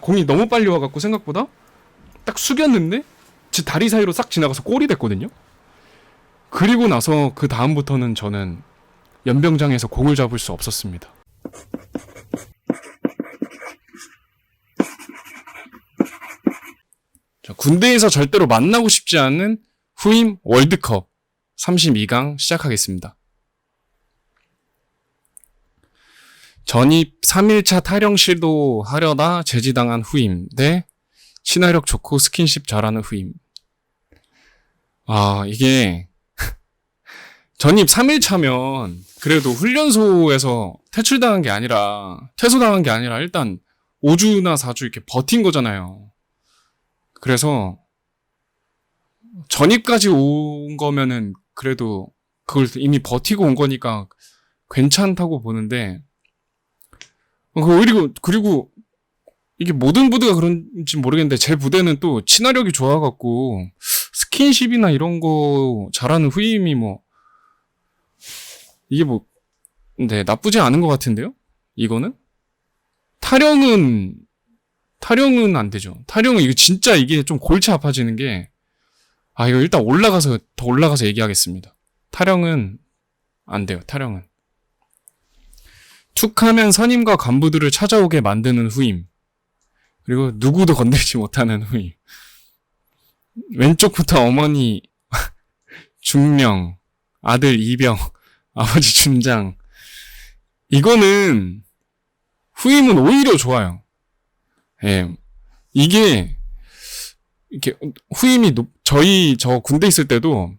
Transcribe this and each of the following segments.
공이 너무 빨리 와갖고 생각보다 딱 숙였는데 제 다리 사이로 싹 지나가서 골이 됐거든요. 그리고 나서 그 다음부터는 저는 연병장에서 공을 잡을 수 없었습니다. 자, 군대에서 절대로 만나고 싶지 않은 후임 월드컵 32강 시작하겠습니다. 전입 3일차 타령 시도하려다 제지당한 후임 대 친화력 좋고 스킨십 잘하는 후임. 이게 전입 3일차면 그래도 훈련소에서 퇴출당한 게 아니라 퇴소당한 게 아니라 일단 5주나 4주 이렇게 버틴 거잖아요. 그래서 전입까지 온 거면은 그래도 그걸 이미 버티고 온 거니까 괜찮다고 보는데, 그리고 이게 모든 부대가 그런지 모르겠는데 제 부대는 또 친화력이 좋아갖고 스킨십이나 이런 거 잘하는 후임이 이게 네, 나쁘지 않은 것 같은데요? 이거는? 타령은 안 되죠. 타령은 이거 진짜 이게 좀 골치 아파지는 게, 이거 일단 더 올라가서 얘기하겠습니다. 타령은 안 돼요, 타령은. 툭하면 선임과 간부들을 찾아오게 만드는 후임. 그리고 누구도 건들지 못하는 후임. 왼쪽부터 어머니 중령, 아들 이병, 아버지 준장. 이거는 후임은 오히려 좋아요. 예. 이게 이렇게 후임이 저 군대 있을 때도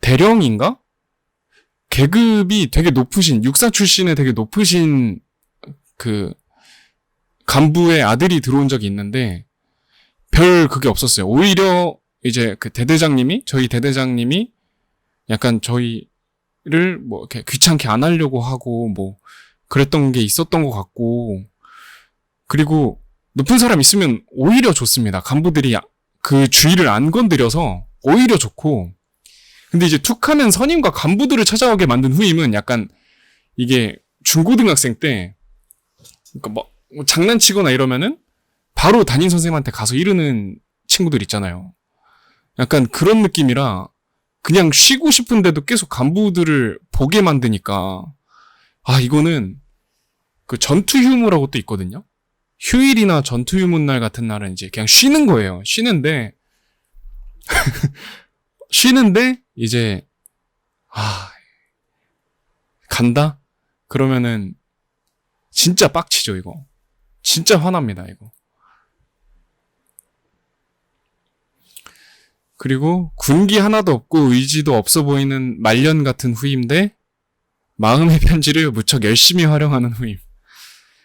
대령인가? 계급이 되게 높으신, 육사 출신의 되게 높으신 그 간부의 아들이 들어온 적이 있는데 별 그게 없었어요. 오히려 이제 저희 대대장님이 약간 저희를 이렇게 귀찮게 안 하려고 하고 그랬던 게 있었던 것 같고, 그리고 높은 사람 있으면 오히려 좋습니다. 간부들이 그 주의를 안 건드려서 오히려 좋고. 근데 이제 툭하면 선임과 간부들을 찾아오게 만든 후임은 약간 이게 중고등학생 때 그러니까 장난치거나 이러면은 바로 담임 선생님한테 가서 이르는 친구들 있잖아요. 약간 그런 느낌이라 그냥 쉬고 싶은데도 계속 간부들을 보게 만드니까 이거는 그 전투 휴무라고 또 있거든요. 휴일이나 전투 휴무 날 같은 날은 이제 그냥 쉬는 거예요. 쉬는데 이제 간다? 그러면은 진짜 빡치죠, 이거. 진짜 화납니다, 이거. 그리고 군기 하나도 없고 의지도 없어 보이는 말년 같은 후임인데 마음의 편지를 무척 열심히 활용하는 후임.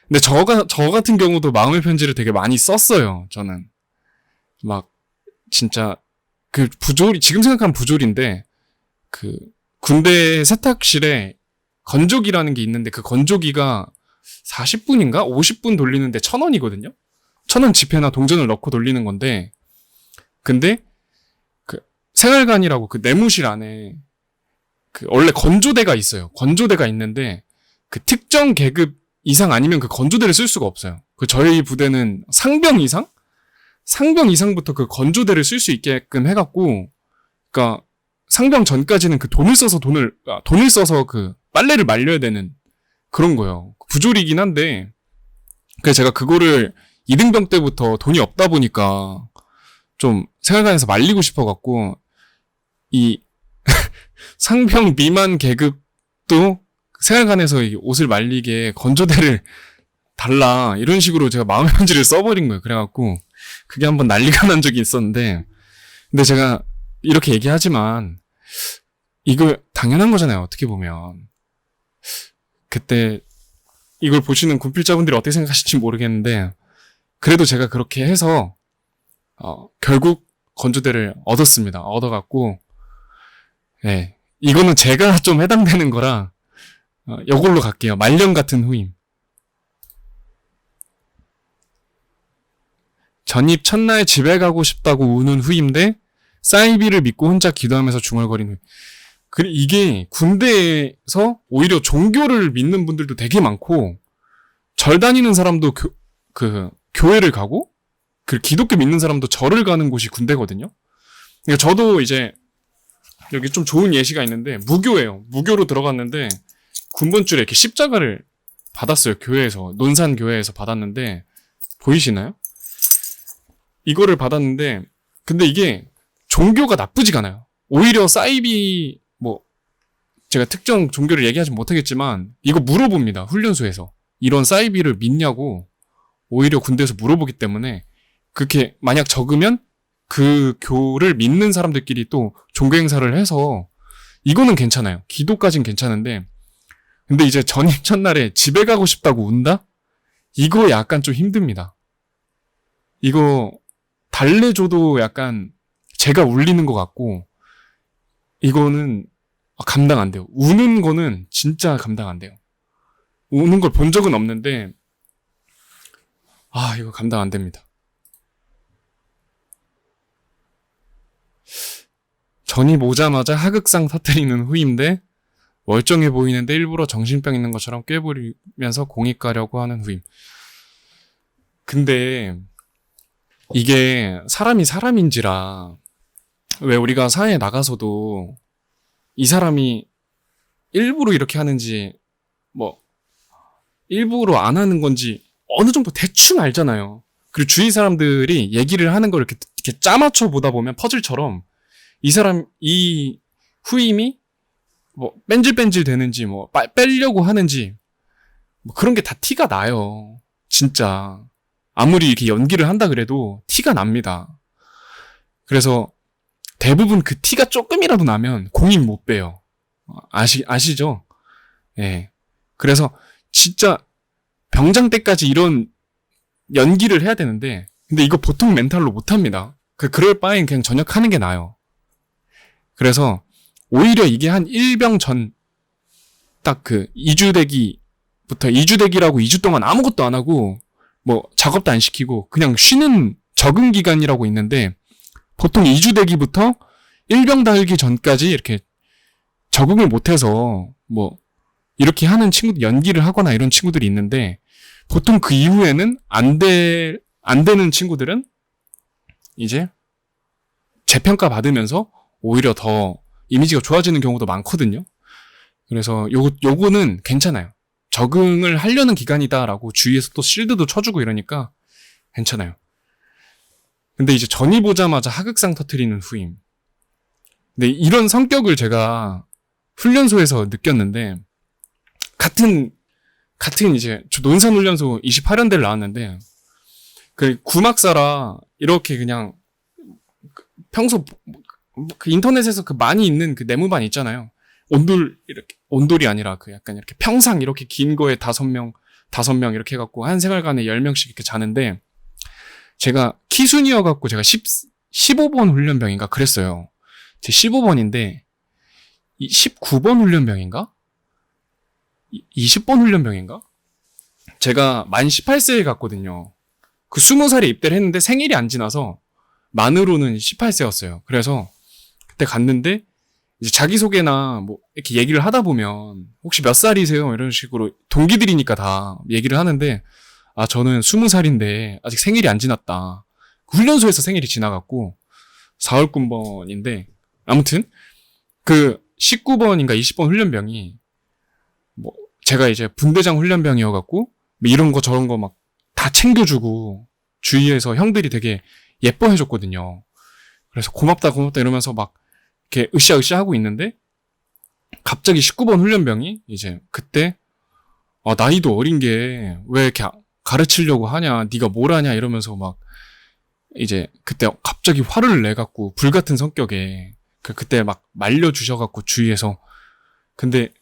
근데 저 같은 경우도 마음의 편지를 되게 많이 썼어요, 저는. 진짜 지금 생각하면 부조리인데, 군대 세탁실에 건조기라는 게 있는데 그 건조기가 40분인가? 50분 돌리는데 1,000원이거든요? 1,000원 지폐나 동전을 넣고 돌리는 건데, 근데 생활관이라고 내무실 안에 원래 건조대가 있어요. 건조대가 있는데 특정 계급 이상 아니면 건조대를 쓸 수가 없어요. 저희 부대는 상병 이상부터 건조대를 쓸 수 있게끔 해갖고, 그러니까 상병 전까지는 돈을 써서 빨래를 말려야 되는 그런 거예요. 부조리긴 한데, 그래서 제가 그거를 2등병 때부터 돈이 없다 보니까 좀 생활관에서 말리고 싶어갖고, 이 상병 미만 계급도 생활관에서 옷을 말리게 건조대를 달라, 이런 식으로 제가 마음의 편지를 써버린 거예요. 그래갖고 그게 한번 난리가 난 적이 있었는데, 근데 제가 이렇게 얘기하지만 이거 당연한 거잖아요, 어떻게 보면. 그때 이걸 보시는 군필자분들이 어떻게 생각하실지 모르겠는데, 그래도 제가 그렇게 해서 결국 건조대를 얻었습니다. 얻어갖고, 네, 이거는 제가 좀 해당되는 거라 이걸로 갈게요. 말년 같은 후임. 전입 첫날 집에 가고 싶다고 우는 후임 대 사이비를 믿고 혼자 기도하면서 중얼거리는 후임. 이게 군대에서 오히려 종교를 믿는 분들도 되게 많고, 절 다니는 사람도 교회를 가고 그 기독교 믿는 사람도 절을 가는 곳이 군대거든요. 그러니까 저도 이제 여기 좀 좋은 예시가 있는데 무교예요. 무교로 들어갔는데 군번줄에 이렇게 십자가를 받았어요. 교회에서 논산 교회에서 받았는데 보이시나요? 이거를 받았는데 근데 이게 종교가 나쁘지가 않아요. 오히려 사이비 뭐 제가 특정 종교를 얘기하지 못하겠지만 이거 물어봅니다. 훈련소에서 이런 사이비를 믿냐고 오히려 군대에서 물어보기 때문에 그렇게 만약 적으면 그 교를 믿는 사람들끼리 또 종교 행사를 해서 이거는 괜찮아요. 기도까진 괜찮은데 근데 이제 전임 첫날에 집에 가고 싶다고 운다? 이거 약간 좀 힘듭니다. 이거 달래줘도 약간 제가 울리는 것 같고 이거는 감당 안 돼요. 우는 거는 진짜 감당 안 돼요. 우는 걸 본 적은 없는데 이거 감당 안 됩니다. 전입 오자마자 하극상 터뜨리는 후임대 멀쩡해 보이는데 일부러 정신병 있는 것처럼 꾀부리면서 공익 가려고 하는 후임. 근데 이게 사람이 사람인지라 왜 우리가 사회에 나가서도 이 사람이 일부러 이렇게 하는지 뭐 일부러 안 하는 건지 어느 정도 대충 알잖아요. 그리고 주위 사람들이 얘기를 하는 걸 이렇게 짜맞춰 보다 보면 퍼즐처럼 이 후임이 뭐 뺀질뺀질 되는지 뭐 빼려고 하는지 뭐 그런 게 다 티가 나요. 진짜 아무리 이렇게 연기를 한다 그래도 티가 납니다. 그래서 대부분 그 티가 조금이라도 나면 공익 못 빼요. 아시죠? 예. 그래서 진짜 병장 때까지 이런 연기를 해야 되는데 근데 이거 보통 멘탈로 못 합니다. 그럴 바엔 그냥 전역하는 게 나아요. 그래서 오히려 이게 한 1병 전 딱 그 2주대기부터 2주대기라고 2주 동안 아무것도 안 하고 뭐 작업도 안 시키고 그냥 쉬는 적응 기간이라고 있는데 보통 2주대기부터 1병 달기 전까지 이렇게 적응을 못해서 뭐 이렇게 하는 친구들 연기를 하거나 이런 친구들이 있는데 보통 그 이후에는 안 되는 친구들은 이제 재평가 받으면서 오히려 더 이미지가 좋아지는 경우도 많거든요. 그래서 요거는 괜찮아요. 적응을 하려는 기간이다라고 주위에서 또 실드도 쳐주고 이러니까 괜찮아요. 근데 이제 전입 오자마자 하극상 터트리는 후임. 근데 이런 성격을 제가 훈련소에서 느꼈는데 같은 이제 저 논산훈련소 28연대를 나왔는데 그 구막사라 이렇게 그냥 평소 그 인터넷에서 그 많이 있는 그 네모반 있잖아요. 온돌이 아니라 그 약간 이렇게 평상 이렇게 긴 거에 5명 이렇게 해갖고 한 생활관에 10명씩 이렇게 자는데 제가 키순이어갖고 제가 15번 훈련병인가 그랬어요. 제 15번인데 19번 훈련병인가? 20번 훈련병인가? 제가 만 18세에 갔거든요. 그 20살에 입대를 했는데 생일이 안 지나서 만으로는 18세였어요. 그래서 그때 갔는데 이제 자기소개나 뭐 이렇게 얘기를 하다 보면 혹시 몇 살이세요? 이런 식으로 동기들이니까 다 얘기를 하는데 저는 20살인데 아직 생일이 안 지났다. 훈련소에서 생일이 지나갔고 4월 군번인데 아무튼 그 19번인가 20번 훈련병이 뭐 제가 이제 분대장 훈련병이어갖고 이런 거 저런 거 막 다 챙겨주고 주위에서 형들이 되게 예뻐해줬거든요. 그래서 고맙다 이러면서 막 이렇게 으쌰으쌰 하고 있는데 갑자기 19번 훈련병이 이제 그때 나이도 어린 게 왜 이렇게 가르치려고 하냐, 네가 뭘 하냐 이러면서 막 이제 그때 갑자기 화를 내갖고 불같은 성격에 그때 막 말려주셔갖고 주위에서 근데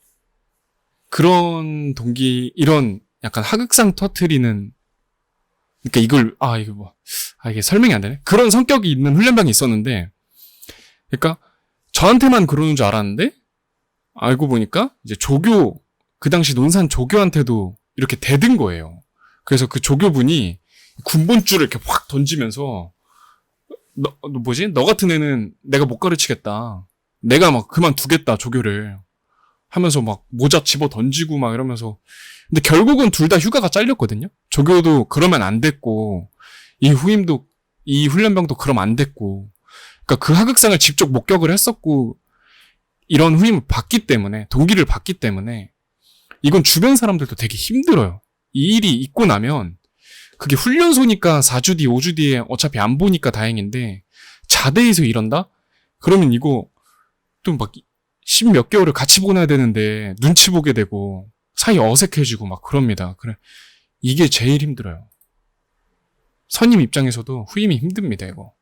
그런 동기 이런 약간 하극상 터트리는 그러니까 이게 설명이 안 되네. 그런 성격이 있는 훈련병이 있었는데 그러니까 저한테만 그러는 줄 알았는데 알고 보니까 이제 그 당시 논산 조교한테도 이렇게 대든 거예요. 그래서 그 조교분이 군번줄을 이렇게 확 던지면서 너 같은 애는 내가 못 가르치겠다. 내가 막 그만두겠다 조교를. 하면서 막 모자 집어 던지고 막 이러면서. 근데 결국은 둘 다 휴가가 잘렸거든요. 조교도 그러면 안 됐고, 이 후임도, 이 훈련병도 그러면 안 됐고. 그러니까 그 하극상을 직접 목격을 했었고, 이런 후임을 받기 때문에, 동기를 받기 때문에, 이건 주변 사람들도 되게 힘들어요. 이 일이 있고 나면, 그게 훈련소니까 4주 뒤, 5주 뒤에 어차피 안 보니까 다행인데, 자대에서 이런다? 그러면 이거, 또 막, 10몇 개월을 같이 보내야 되는데, 눈치 보게 되고, 사이 어색해지고 막 그럽니다. 그래. 이게 제일 힘들어요. 선임 입장에서도 후임이 힘듭니다, 이거.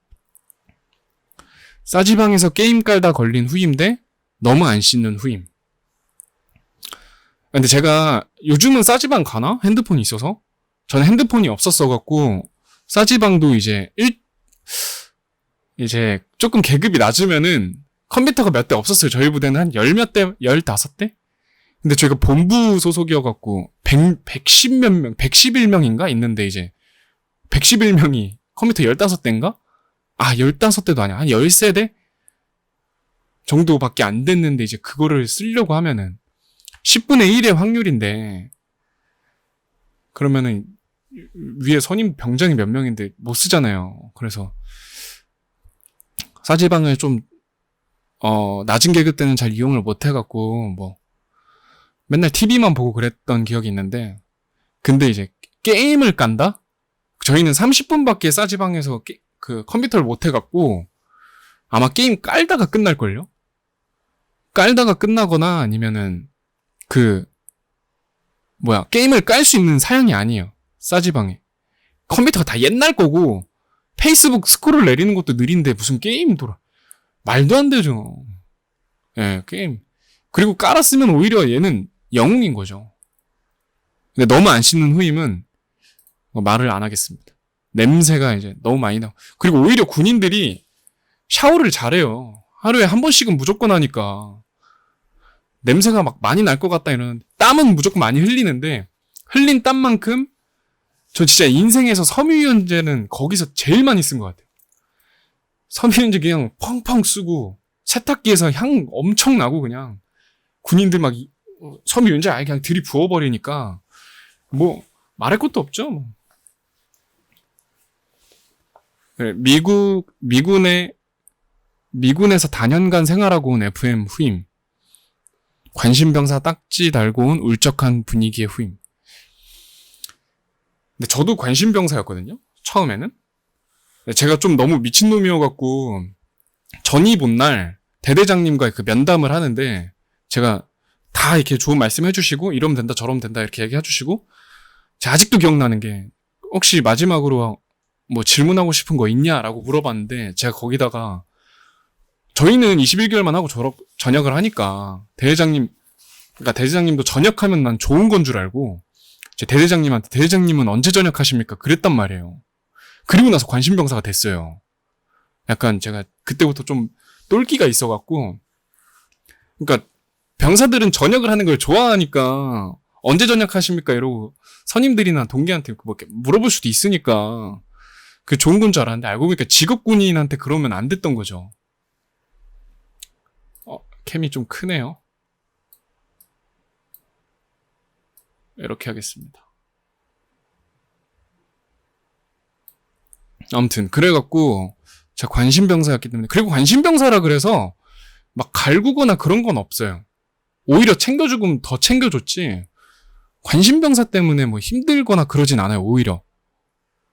싸지방에서 게임 깔다 걸린 후임 대 너무 안 씻는 후임. 근데 제가 요즘은 싸지방 가나? 핸드폰이 있어서? 저는 핸드폰이 없었어갖고, 싸지방도 이제 조금 계급이 낮으면은 컴퓨터가 몇 대 없었어요. 저희 부대는 한 열 몇 대, 15대? 근데 저희가 본부 소속이어갖고, 110 몇 명, 111명인가? 있는데 이제, 111명이 컴퓨터 15대인가? 아, 15대도 아니야. 한 13대? 정도밖에 안 됐는데 이제 그거를 쓰려고 하면은 10분의 1의 확률인데 그러면은 위에 선임 병장이 몇 명인데 못 쓰잖아요. 그래서 싸지방을 좀 낮은 계급 때는 잘 이용을 못 해갖고 뭐 맨날 TV만 보고 그랬던 기억이 있는데 근데 이제 게임을 깐다? 저희는 30분밖에 싸지방에서 그 컴퓨터를 못 해갖고 아마 게임 깔다가 끝날걸요? 깔다가 끝나거나 아니면은 게임을 깔 수 있는 사양이 아니에요. 싸지방에. 컴퓨터가 다 옛날 거고 페이스북 스크롤 내리는 것도 느린데 무슨 게임 돌아. 말도 안 되죠. 예, 게임. 그리고 깔았으면 오히려 얘는 영웅인 거죠. 근데 너무 안 씻는 후임은 말을 안 하겠습니다. 냄새가 이제 너무 많이 나고. 그리고 오히려 군인들이 샤워를 잘해요. 하루에 한 번씩은 무조건 하니까. 냄새가 막 많이 날 것 같다 이러는데 땀은 무조건 많이 흘리는데 흘린 땀만큼 저 진짜 인생에서 섬유유연제는 거기서 제일 많이 쓴 것 같아요. 섬유유연제 그냥 펑펑 쓰고 세탁기에서 향 엄청 나고 그냥 군인들 막 섬유유연제 아예 그냥 들이부어버리니까 뭐 말할 것도 없죠. 뭐. 그래, 미군에서 다년간 생활하고 온 FM 후임. 관심병사 딱지 달고 온 울적한 분위기의 후임. 근데 저도 관심병사였거든요. 처음에는. 제가 좀 너무 미친놈이어갖고 전이 본 날 대대장님과 그 면담을 하는데 제가 다 이렇게 좋은 말씀 해주시고 이러면 된다 저러면 된다 이렇게 얘기해주시고 제가 아직도 기억나는 게 혹시 마지막으로 뭐 질문하고 싶은 거 있냐라고 물어봤는데 제가 거기다가 저희는 21개월만 하고 전역을 하니까 그러니까 대대장님도 전역하면 난 좋은 건 줄 알고 제 대대장님한테 대대장님은 언제 전역하십니까? 그랬단 말이에요. 그리고 나서 관심병사가 됐어요. 약간 제가 그때부터 좀 똘끼가 있어갖고 그러니까 병사들은 전역을 하는 걸 좋아하니까 언제 전역하십니까? 이러고 선임들이나 동기한테 뭐 이렇게 물어볼 수도 있으니까 그게 좋은 건 줄 알았는데 알고 보니까 직업군인한테 그러면 안 됐던 거죠. 캠이 좀 크네요. 이렇게 하겠습니다. 아무튼 그래갖고 제가 관심병사였기 때문에 그리고 관심병사라 그래서 막 갈구거나 그런 건 없어요. 오히려 챙겨주면 더 챙겨줬지 관심병사 때문에 뭐 힘들거나 그러진 않아요. 오히려.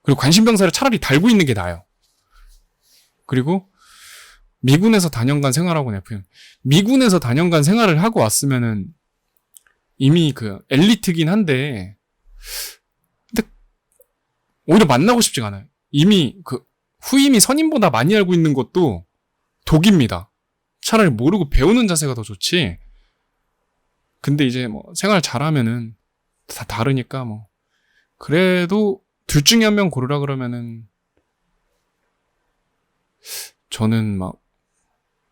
그리고 관심병사를 차라리 달고 있는 게 나아요. 그리고 미군에서 다년간 생활하고 FM. 미군에서 다년간 생활을 하고 왔으면은 이미 그 엘리트긴 한데 근데 오히려 만나고 싶지가 않아요. 이미 그 후임이 선임보다 많이 알고 있는 것도 독입니다. 차라리 모르고 배우는 자세가 더 좋지. 근데 이제 뭐 생활 잘하면은 다 다르니까 뭐 그래도 둘 중에 한 명 고르라 그러면은 저는 막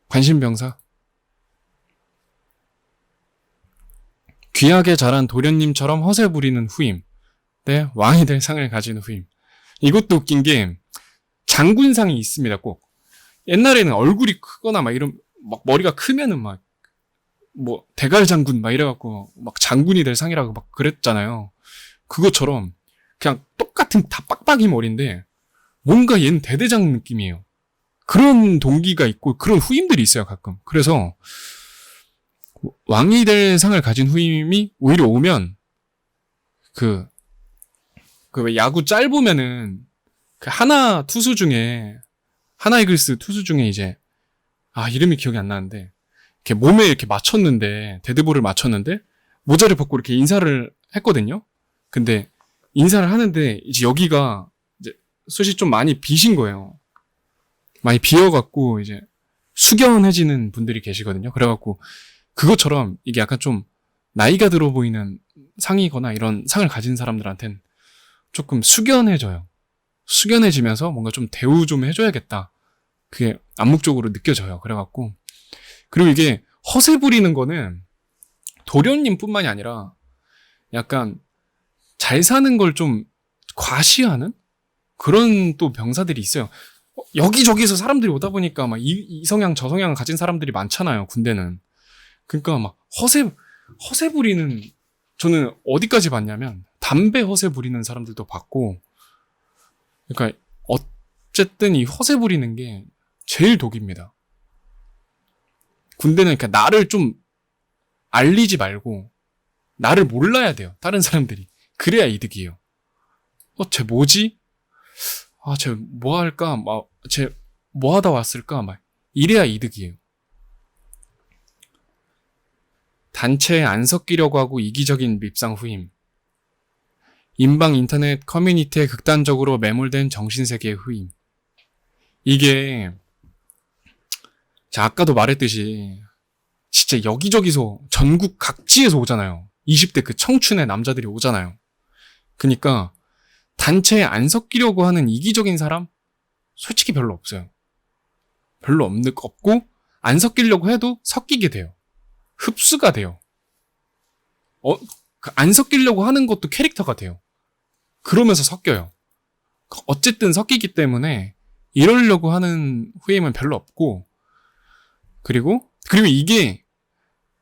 관심병사 귀하게 자란 도련님처럼 허세 부리는 후임 네 왕이 될 상을 가진 후임. 이것도 웃긴 게 장군상이 있습니다. 꼭 옛날에는 얼굴이 크거나 막 이런 막 머리가 크면은 막 뭐 대갈 장군 막 이래갖고 막 장군이 될 상이라고 막 그랬잖아요. 그것처럼 그냥 똑같은 다 빡빡이 머리인데 뭔가 얘는 대대장 느낌이에요. 그런 동기가 있고 그런 후임들이 있어요 가끔. 그래서 왕이 될 상을 가진 후임이 오히려 오면 그 왜 야구 짧으면은 그 하나 투수 중에 하나 이글스 투수 중에 이제 이름이 기억이 안 나는데 이렇게 몸에 이렇게 맞췄는데 데드볼을 맞췄는데 모자를 벗고 이렇게 인사를 했거든요. 근데 인사를 하는데 이제 여기가 이제 숱이 좀 많이 비신 거예요. 많이 비어갖고 이제 숙연해지는 분들이 계시거든요. 그래갖고 그것처럼 이게 약간 좀 나이가 들어 보이는 상이거나 이런 상을 가진 사람들한텐 조금 숙연해져요. 숙연해지면서 뭔가 좀 대우 좀 해줘야겠다. 그게 암묵적으로 느껴져요. 그래갖고 그리고 이게 허세 부리는 거는 도련님뿐만이 아니라 약간 잘 사는 걸 좀 과시하는 그런 또 병사들이 있어요. 여기저기서 사람들이 오다 보니까 막 이 성향 저 성향 가진 사람들이 많잖아요. 군대는. 그러니까 막 허세 부리는 저는 어디까지 봤냐면 담배 허세 부리는 사람들도 봤고 그러니까 어쨌든 이 허세 부리는 게 제일 독입니다. 군대는 그러니까 나를 좀 알리지 말고 나를 몰라야 돼요. 다른 사람들이. 그래야 이득이에요. 쟤 뭐지? 쟤 뭐 할까? 쟤 뭐 하다 왔을까? 이래야 이득이에요. 단체에 안 섞이려고 하고 이기적인 밉상 후임. 인방 인터넷 커뮤니티에 극단적으로 매몰된 정신세계의 후임. 이게 아까도 말했듯이 진짜 여기저기서 전국 각지에서 오잖아요. 20대 그 청춘의 남자들이 오잖아요. 그러니까 단체에 안 섞이려고 하는 이기적인 사람? 솔직히 별로 없어요. 별로 없고 안 섞이려고 해도 섞이게 돼요. 흡수가 돼요. 안 섞이려고 하는 것도 캐릭터가 돼요. 그러면서 섞여요. 어쨌든 섞이기 때문에 이러려고 하는 후임은 별로 없고 그리고 이게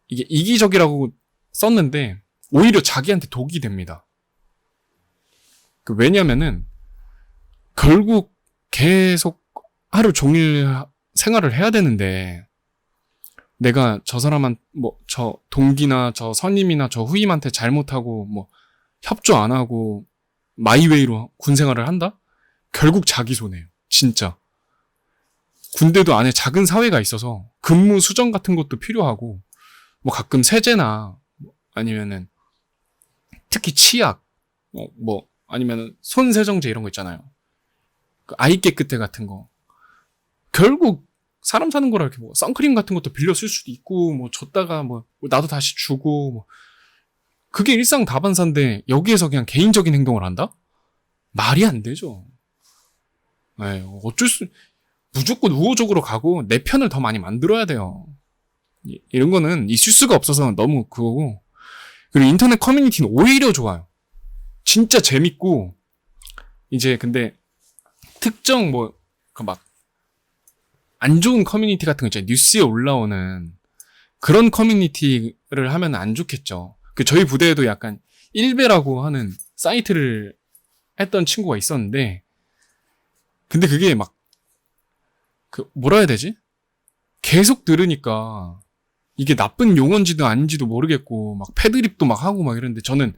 이기적이라고 썼는데 오히려 자기한테 독이 됩니다. 왜냐면은 결국 계속 하루 종일 생활을 해야 되는데 내가 저 사람한 저 동기나 저 선임이나 저 후임한테 잘못하고 협조 안 하고 마이웨이로 군 생활을 한다? 결국 자기 손해예요. 진짜. 군대도 안에 작은 사회가 있어서 근무 수정 같은 것도 필요하고 가끔 세제나 아니면은 특히 치약 아니면은 손세정제 이런 거 있잖아요. 그 아이 깨끗해 같은 거. 결국 사람 사는 거라 이렇게 선크림 같은 것도 빌려 쓸 수도 있고 줬다가 나도 다시 주고 그게 일상 다반사인데 여기에서 그냥 개인적인 행동을 한다? 말이 안 되죠. 네, 무조건 우호적으로 가고 내 편을 더 많이 만들어야 돼요. 이런 거는 있을 수가 없어서 너무 그거고. 그리고 인터넷 커뮤니티는 오히려 좋아요. 진짜 재밌고 이제 근데 특정 안 좋은 커뮤니티 같은 거 있잖아요. 뉴스에 올라오는 그런 커뮤니티를 하면 안 좋겠죠. 저희 부대에도 약간 일베라고 하는 사이트를 했던 친구가 있었는데 근데 그게 뭐라 해야 되지? 계속 들으니까 이게 나쁜 용어인지도 아닌지도 모르겠고 패드립도 하고 이러는데 저는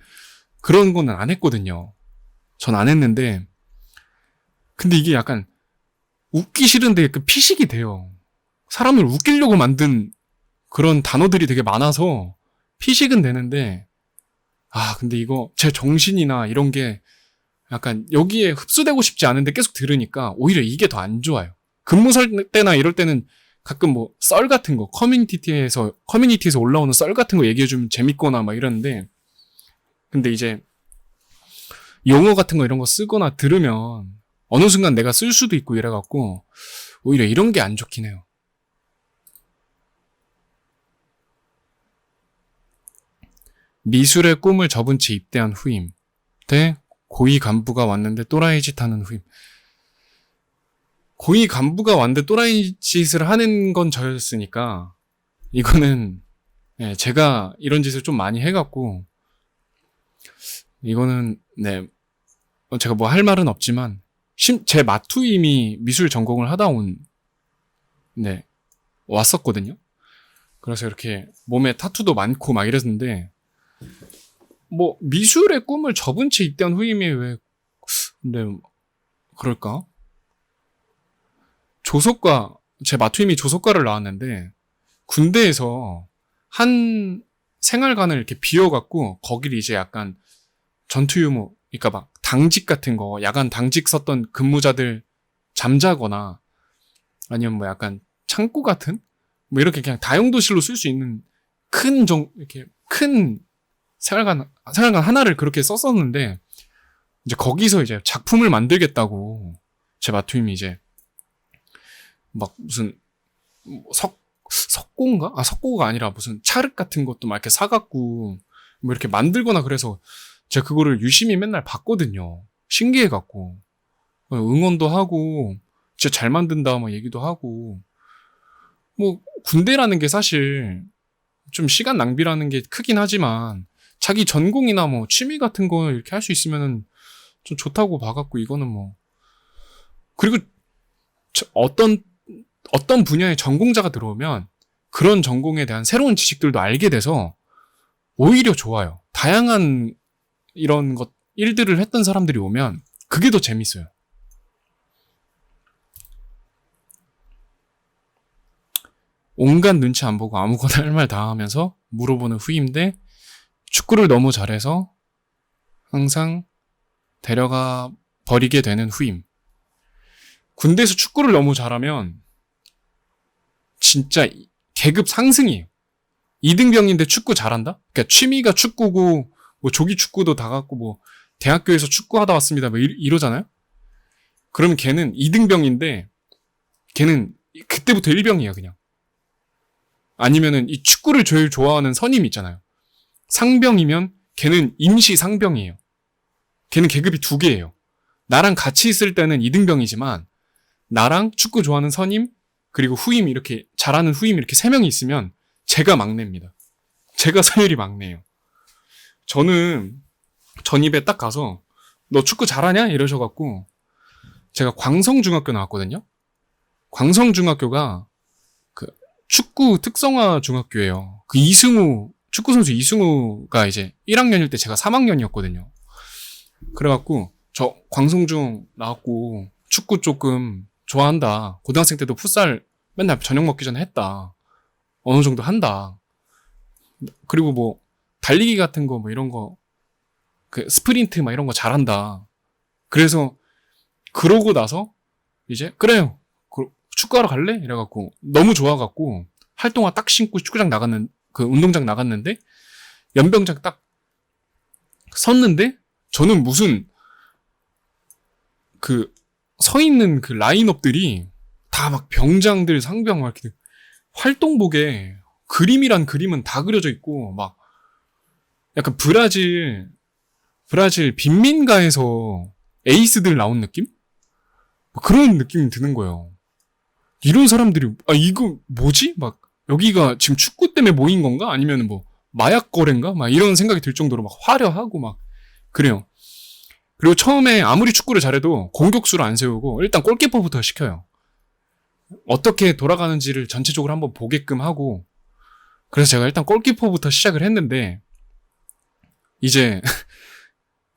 그런 거는 안 했거든요. 전 안 했는데 근데 이게 약간 웃기 싫은데 피식이 돼요. 사람을 웃기려고 만든 그런 단어들이 되게 많아서 피식은 되는데 근데 이거 제 정신이나 이런 게 약간 여기에 흡수되고 싶지 않은데 계속 들으니까 오히려 이게 더 안 좋아요. 근무 살 때나 이럴 때는 가끔 썰 같은 거 커뮤니티에서 올라오는 썰 같은 거 얘기해주면 재밌거나 이러는데 근데 이제 용어 같은 거 이런 거 쓰거나 들으면 어느 순간 내가 쓸 수도 있고 이래갖고 오히려 이런 게 안 좋긴 해요. 미술의 꿈을 접은 채 입대한 후임 대 고위 간부가 왔는데 또라이 짓 하는 후임. 고위 간부가 왔는데 또라이 짓을 하는 건 저였으니까 이거는 네, 제가 이런 짓을 좀 많이 해갖고, 이거는, 네, 제가 뭐 할 말은 없지만, 제 마투임이 미술 전공을 하다 네, 왔었거든요. 그래서 이렇게 몸에 타투도 많고 막 이랬는데, 뭐, 미술의 꿈을 접은 채 입대한 후임이 왜, 근데, 그럴까? 제 마투임이 조속과를 나왔는데, 군대에서 한 생활관을 이렇게 비워갖고, 거기를 이제 약간 전투 유무, 그러니까 막 당직 같은 거, 야간 당직 썼던 근무자들 잠자거나, 아니면 뭐 약간 창고 같은? 뭐 이렇게 그냥 다용도실로 쓸 수 있는 이렇게 큰 생활관 하나를 그렇게 썼었는데, 이제 거기서 이제 작품을 만들겠다고, 제 마투임이 이제, 막 무슨, 석고인가? 석고가 아니라 무슨 찰흙 같은 것도 막 이렇게 사갖고, 뭐 이렇게 만들거나 그래서, 제가 그거를 유심히 맨날 봤거든요. 신기해갖고. 응원도 하고, 진짜 잘 만든다, 막 얘기도 하고. 뭐, 군대라는 게 사실, 좀 시간 낭비라는 게 크긴 하지만, 자기 전공이나 뭐, 취미 같은 거 이렇게 할 수 있으면은, 좀 좋다고 봐갖고, 이거는 뭐. 그리고, 어떤 분야의 전공자가 들어오면, 그런 전공에 대한 새로운 지식들도 알게 돼서, 오히려 좋아요. 다양한 이런 일들을 했던 사람들이 오면, 그게 더 재밌어요. 온갖 눈치 안 보고 아무거나 할 말 다 하면서 물어보는 후임인데, 축구를 너무 잘해서 항상 데려가 버리게 되는 후임. 군대에서 축구를 너무 잘하면 진짜 계급 상승이에요. 2등병인데 축구 잘한다? 그러니까 취미가 축구고 뭐 조기 축구도 다 갖고 뭐 대학교에서 축구하다 왔습니다 뭐 이러잖아요? 그러면 걔는 2등병인데 걔는 그때부터 1병이에요 그냥. 아니면은 이 축구를 제일 좋아하는 선임 있잖아요. 상병이면 걔는 임시 상병이에요. 걔는 계급이 2개예요. 나랑 같이 있을 때는 2등병이지만 나랑 축구 좋아하는 선임 그리고 후임 이렇게 잘하는 후임 이렇게 3명이 있으면 제가 막내입니다. 제가 서열이 막내예요. 저는 전입에 딱 가서 너 축구 잘하냐? 이러셔갖고 제가 광성중학교 나왔거든요. 광성중학교가 그 축구 특성화 중학교예요. 그 축구 선수 이승우가 이제 1학년일 때 제가 3학년이었거든요. 그래갖고 저 광성중 나왔고 축구 조금 좋아한다. 고등학생 때도 풋살 맨날 저녁 먹기 전에 했다. 어느 정도 한다. 그리고 뭐 달리기 같은 거 뭐 이런 거 그 스프린트 막 이런 거 잘한다. 그래서 그러고 나서 이제 그래요. 축구하러 갈래? 이래갖고 너무 좋아갖고 활동화 딱 신고 그 운동장 나갔는데 연병장 딱 섰는데 저는 무슨 그 서 있는 그 라인업들이 다 막 병장들 상병 막 이렇게 활동복에 그림이란 그림은 다 그려져 있고 막 약간 브라질 빈민가에서 에이스들 나온 느낌? 그런 느낌이 드는 거예요. 이런 사람들이 이거 뭐지? 막 여기가 지금 축구 때문에 모인 건가? 아니면 뭐 마약 거래인가? 막 이런 생각이 들 정도로 막 화려하고 막 그래요. 그리고 처음에 아무리 축구를 잘해도 공격수를 안 세우고 일단 골키퍼부터 시켜요. 어떻게 돌아가는지를 전체적으로 한번 보게끔 하고 그래서 제가 일단 골키퍼부터 시작을 했는데 이제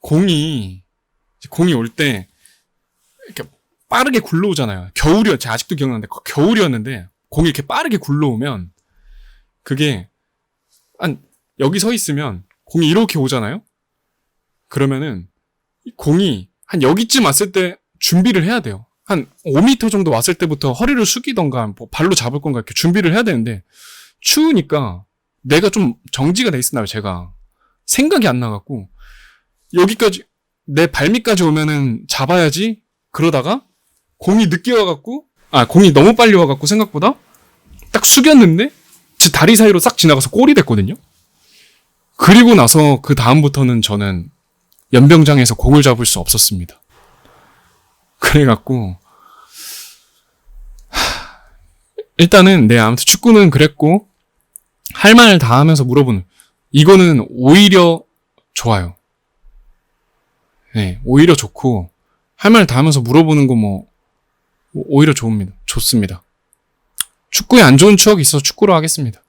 공이 올 때 이렇게 빠르게 굴러오잖아요. 제가 아직도 기억나는데 겨울이었는데 공이 이렇게 빠르게 굴러오면 그게 여기 서 있으면 공이 이렇게 오잖아요. 그러면은 공이 한 여기쯤 왔을 때 준비를 해야 돼요. 한 5m 정도 왔을 때부터 허리를 숙이던가 뭐 발로 잡을 건가 이렇게 준비를 해야 되는데 추우니까 내가 좀 정지가 돼 있었나요, 제가. 생각이 안 나갖고 여기까지 내 발밑까지 오면은 잡아야지 그러다가 공이 늦게 와갖고 공이 너무 빨리 와갖고 생각보다 딱 숙였는데 제 다리 사이로 싹 지나가서 골이 됐거든요. 그리고 나서 그 다음부터는 저는 연병장에서 공을 잡을 수 없었습니다. 그래갖고 일단은 아무튼 축구는 그랬고 할 말 다 하면서 물어보는, 이거는 오히려 좋아요. 네, 오히려 좋고, 할 말 다 하면서 물어보는 거 오히려 좋습니다. 축구에 안 좋은 추억이 있어서 축구로 하겠습니다.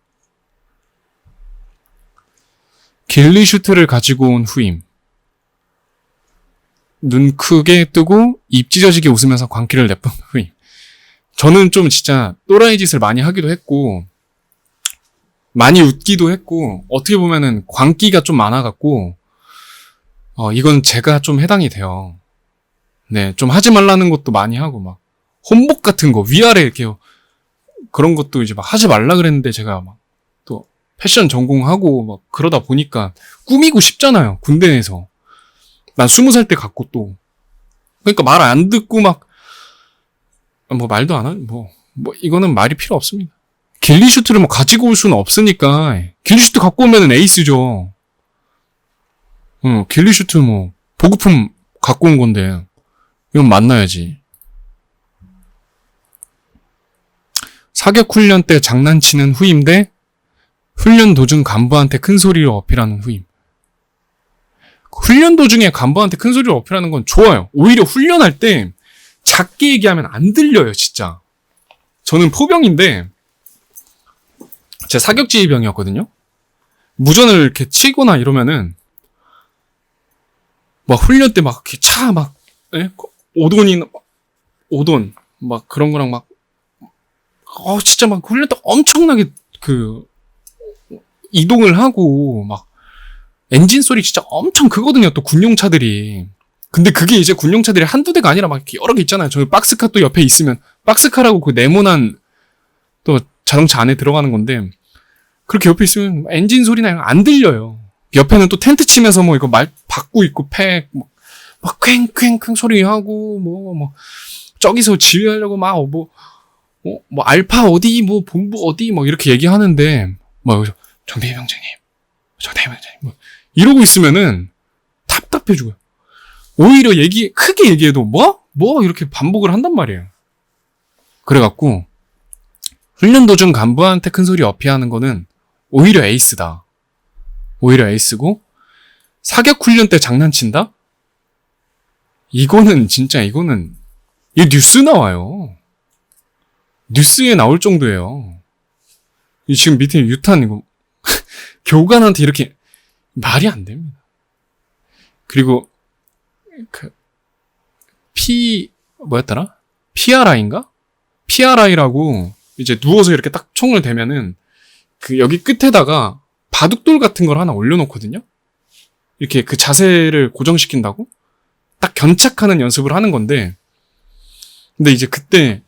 길리 슈트를 가지고 온 후임. 눈 크게 뜨고 입 찢어지게 웃으면서 광기를 내뿜 후임. 저는 좀 진짜 또라이 짓을 많이 하기도 했고, 많이 웃기도 했고, 어떻게 보면은 광기가 좀 많아갖고, 이건 제가 좀 해당이 돼요. 네, 좀 하지 말라는 것도 많이 하고, 막, 혼복 같은 거, 위아래 이렇게, 그런 것도 이제 막 하지 말라 그랬는데, 제가 막, 또, 패션 전공하고, 막, 그러다 보니까, 꾸미고 싶잖아요, 군대 내에서. 난 20살 때 갖고 또. 그러니까 말 안 듣고 막, 말도 안 하고, 이거는 말이 필요 없습니다. 길리 슈트를 가지고 올 수는 없으니까, 길리 슈트 갖고 오면은 에이스죠. 길리 슈트 보급품 갖고 온 건데, 이건 만나야지. 사격 훈련 때 장난치는 후임 대 훈련 도중 간부한테 큰 소리로 어필하는 후임. 훈련 도중에 간부한테 큰 소리로 어필하는 건 좋아요. 오히려 훈련할 때 작게 얘기하면 안 들려요, 진짜. 저는 포병인데, 제 사격지휘병이었거든요? 무전을 이렇게 치거나 이러면은, 막 훈련 때 막 이렇게 오돈, 막 그런 거랑 막, 진짜 막 훈련 때 엄청나게 이동을 하고, 막, 엔진 소리 진짜 엄청 크거든요, 또 군용차들이. 근데 그게 이제 군용차들이 한두 대가 아니라 막 이렇게 여러 개 있잖아요. 저기 박스카 또 옆에 있으면, 박스카라고 그 네모난 또 자동차 안에 들어가는 건데, 그렇게 옆에 있으면 엔진 소리나 안 들려요. 옆에는 또 텐트 치면서 이거 말 받고 있고, 막 퀭퀭퀭 소리하고, 저기서 지휘하려고 알파 어디, 본부 어디, 이렇게 얘기하는데, 정대위병장님, 이러고 있으면은 답답해 죽어요. 오히려 크게 얘기해도 이렇게 반복을 한단 말이에요. 그래갖고, 훈련 도중 간부한테 큰 소리 어필하는 거는 오히려 에이스다. 오히려 에이스고, 사격 훈련 때 장난친다? 이거는 이 뉴스 나와요. 뉴스에 나올 정도예요. 지금 밑에 유탄 이거 교관한테 이렇게 말이 안 됩니다. 그리고 뭐였더라? PRI인가? PRI라고 이제 누워서 이렇게 딱 총을 대면은 여기 끝에다가 바둑돌 같은 걸 하나 올려놓거든요. 이렇게 그 자세를 고정시킨다고 딱 견착하는 연습을 하는 건데, 근데 이제 그때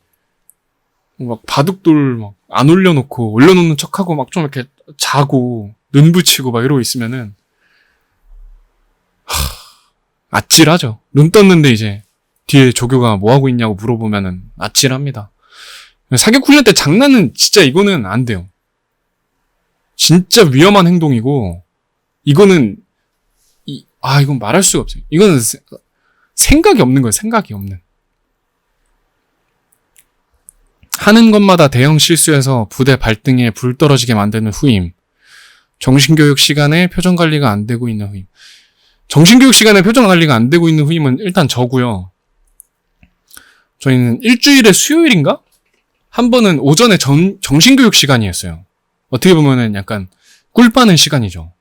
막 바둑돌 안 올려놓고 올려놓는 척하고 막 좀 이렇게 자고 눈 붙이고 막 이러고 있으면은 아찔하죠. 눈 떴는데 이제 뒤에 조교가 뭐 하고 있냐고 물어보면은 아찔합니다. 사격 훈련 때 장난은 진짜 이거는 안 돼요. 진짜 위험한 행동이고, 이거는 이건 말할 수가 없어요. 이거는 생각이 없는 거예요. 생각이 없는. 하는 것마다 대형 실수해서 부대 발등에 불 떨어지게 만드는 후임. 정신교육 시간에 표정 관리가 안 되고 있는 후임. 정신교육 시간에 표정 관리가 안 되고 있는 후임은 일단 저고요. 저희는 일주일에 수요일인가? 한 번은 오전에 정신교육 시간이었어요. 어떻게 보면은 약간 꿀 빠는 시간이죠.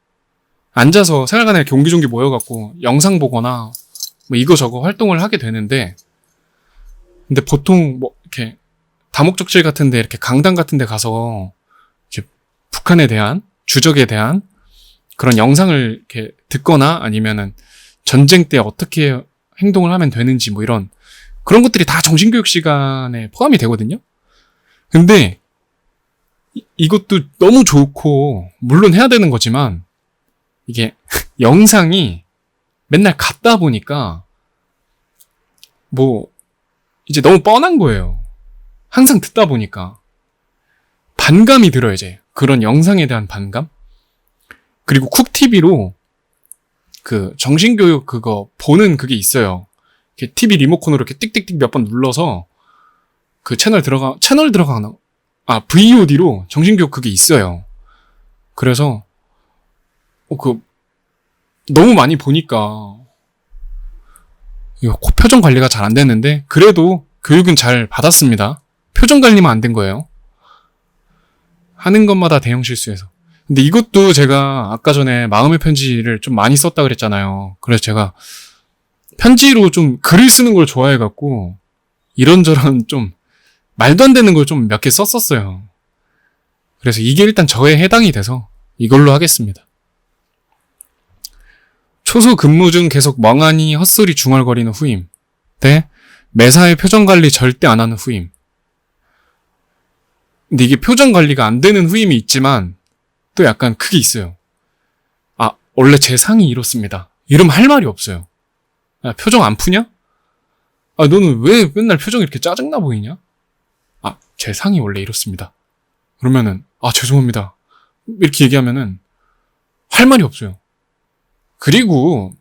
앉아서 생활관에 옹기종기 모여갖고 영상 보거나 이거저거 활동을 하게 되는데, 근데 보통 이렇게 다목적실 같은데 이렇게 강당 같은데 가서 이제 북한에 대한, 주적에 대한 그런 영상을 이렇게 듣거나 아니면은 전쟁 때 어떻게 행동을 하면 되는지 이런 그런 것들이 다 정신교육 시간에 포함이 되거든요. 근데 이것도 너무 좋고 물론 해야 되는 거지만 이게 영상이 맨날 갖다 보니까 이제 너무 뻔한 거예요. 항상 듣다 보니까 반감이 들어요. 이제 그런 영상에 대한 반감. 그리고 쿡TV로 정신교육 그거 보는 그게 있어요. 이렇게 TV 리모컨으로 이렇게 띡띡띡 몇 번 눌러서 채널 들어가나? VOD로 정신교육 그게 있어요. 그래서 너무 많이 보니까 이거 표정 관리가 잘 안 됐는데 그래도 교육은 잘 받았습니다. 표정 관리만 안 된 거예요. 하는 것마다 대형 실수해서. 근데 이것도 제가 아까 전에 마음의 편지를 좀 많이 썼다 그랬잖아요. 그래서 제가 편지로 좀 글을 쓰는 걸 좋아해갖고 이런저런 좀 말도 안 되는 걸 좀 몇 개 썼었어요. 그래서 이게 일단 저에 해당이 돼서 이걸로 하겠습니다. 초소 근무 중 계속 멍하니 헛소리 중얼거리는 후임 대 매사에 표정 관리 절대 안 하는 후임. 근데 이게 표정 관리가 안 되는 후임이 있지만 또 약간 그게 있어요. 아, 원래 제 상이 이렇습니다. 이러면 할 말이 없어요. 야, 표정 안 푸냐? 아, 너는 왜 맨날 표정이 이렇게 짜증나 보이냐? 아, 제 상이 원래 이렇습니다. 그러면은, 아, 죄송합니다. 이렇게 얘기하면은 할 말이 없어요. 그리고